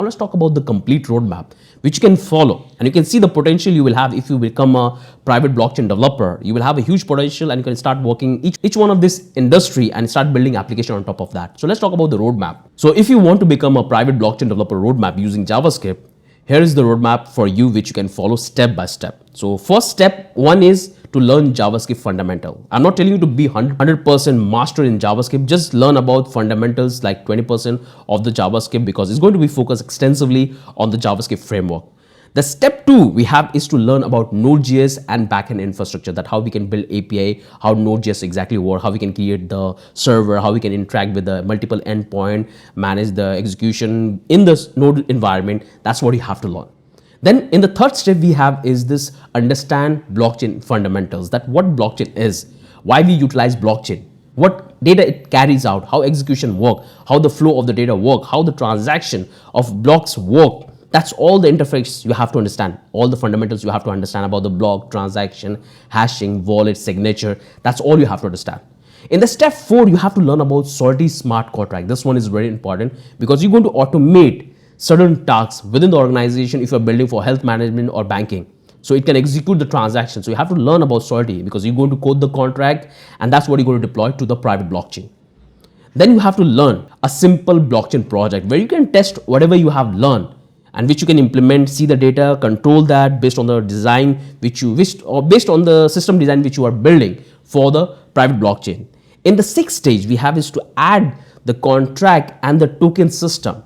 Now let's talk about the complete roadmap which you can follow, and you can see the potential you will have if you become a private blockchain developer. You will have a huge potential and you can start working each one of this industry and start building application on top of that. So let's talk about the roadmap. So if you want to become a private blockchain developer roadmap using JavaScript, here is the roadmap for you which you can follow step by step. So first step one is to learn JavaScript fundamental. I'm not telling you to be 100% master in JavaScript. Just learn about fundamentals like 20% of the JavaScript because it's going to be focused extensively on the JavaScript framework. The step two we have is to learn about Node.js and backend infrastructure, that how we can build API, how Node.js exactly works, how we can create the server, how we can interact with the multiple endpoint, manage the execution in this Node environment. That's what you have to learn. Then in the third step we have is this understand blockchain fundamentals, that what blockchain is, why we utilize blockchain, what data it carries out, how execution work, how the flow of the data work, how the transaction of blocks work. That's all the interface you have to understand, all the fundamentals you have to understand about the block, transaction, hashing, wallet, signature. That's all you have to understand. In the step 4, you have to learn about Salty smart contract. This one is very important because you're going to automate certain tasks within the organization if you're building for health management or banking. So it can execute the transaction. So you have to learn about Salty because you're going to code the contract and that's what you're going to deploy to the private blockchain. Then you have to learn a simple blockchain project where you can test whatever you have learned and which you can implement, see the data, control that based on the design which you wish or based on the system design which you are building for the private blockchain. In the sixth stage we have is to add the contract and the token system.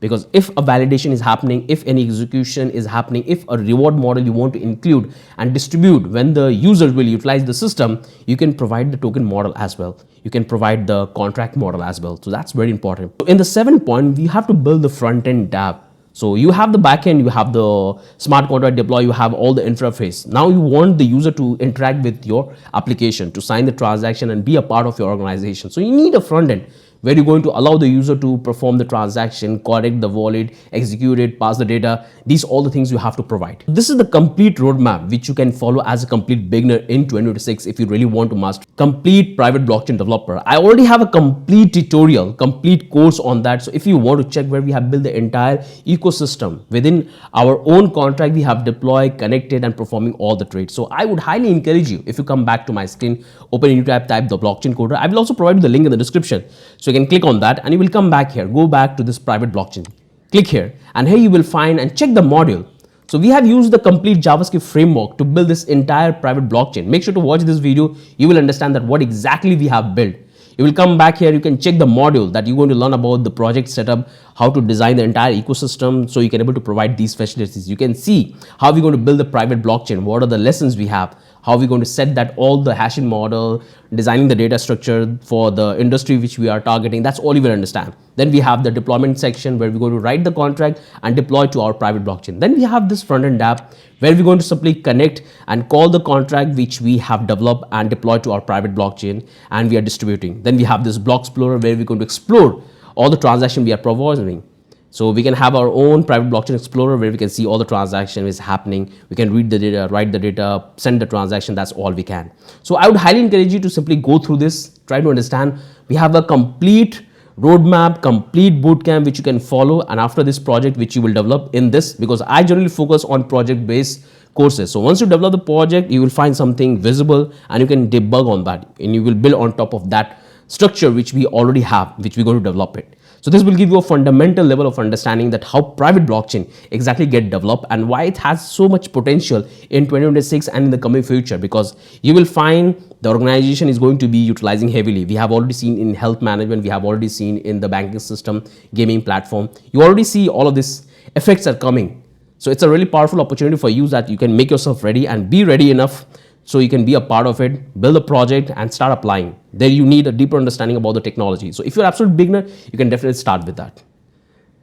Because if a validation is happening, if any execution is happening, if a reward model you want to include and distribute when the users will utilize the system, you can provide the token model as well. You can provide the contract model as well. So that's very important. So in the 7th point, we have to build the front-end DApp. So you have the backend, you have the smart contract deploy, you have all the interface. Now you want the user to interact with your application, to sign the transaction and be a part of your organization. So you need a front end where you're going to allow the user to perform the transaction, correct the wallet, execute it, pass the data. These all the things you have to provide. This is the complete roadmap which you can follow as a complete beginner in 2026 if you really want to master complete private blockchain developer. I already have a complete tutorial, complete course on that. So if you want to check where we have built the entire ecosystem within our own contract, we have deployed, connected and performing all the trades. So I would highly encourage you, if you come back to my screen, open a new tab, type the blockchain coder. I will also provide you the link in the description. So you can click on that and you will come back here, go back to this private blockchain, click here and here you will find and check the module. So we have used the complete JavaScript framework to build this entire private blockchain. Make sure to watch this video. You will understand that what exactly we have built. You will come back here, you can check the module that you're going to learn about the project setup, how to design the entire ecosystem so you can able to provide these facilities. You can see how we're going to build the private blockchain, what are the lessons we have, how we're going to set that all the hashing model, designing the data structure for the industry which we are targeting. That's all you will understand. Then we have the deployment section where we're going to write the contract and deploy to our private blockchain. Then we have this front-end app where we're going to simply connect and call the contract which we have developed and deployed to our private blockchain and we are distributing. Then we have this block explorer where we're going to explore all the transactions we are proposing. So we can have our own private blockchain explorer where we can see all the transaction is happening. We can read the data, write the data, send the transaction. That's all we can. So I would highly encourage you to simply go through this, try to understand. We have a complete roadmap, complete bootcamp which you can follow, and after this project which you will develop in this, because I generally focus on project-based courses. So once you develop the project, you will find something visible and you can debug on that and you will build on top of that structure which we already have, which we're going to develop it. So this will give you a fundamental level of understanding that how private blockchain exactly get developed and why it has so much potential in 2026 and in the coming future, because you will find the organization is going to be utilizing heavily. We have already seen in health management, we have already seen in the banking system, gaming platform. You already see all of these effects are coming. So it's a really powerful opportunity for you that you can make yourself ready and be ready enough so you can be a part of it, build a project and start applying. There you need a deeper understanding about the technology. So if you're an absolute beginner, you can definitely start with that.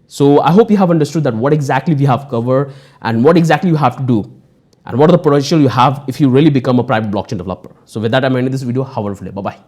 So I hope you have understood that what exactly we have covered and what exactly you have to do and what are the potential you have if you really become a private blockchain developer. So with that, I'm ending this video. Have a wonderful day. Bye-bye.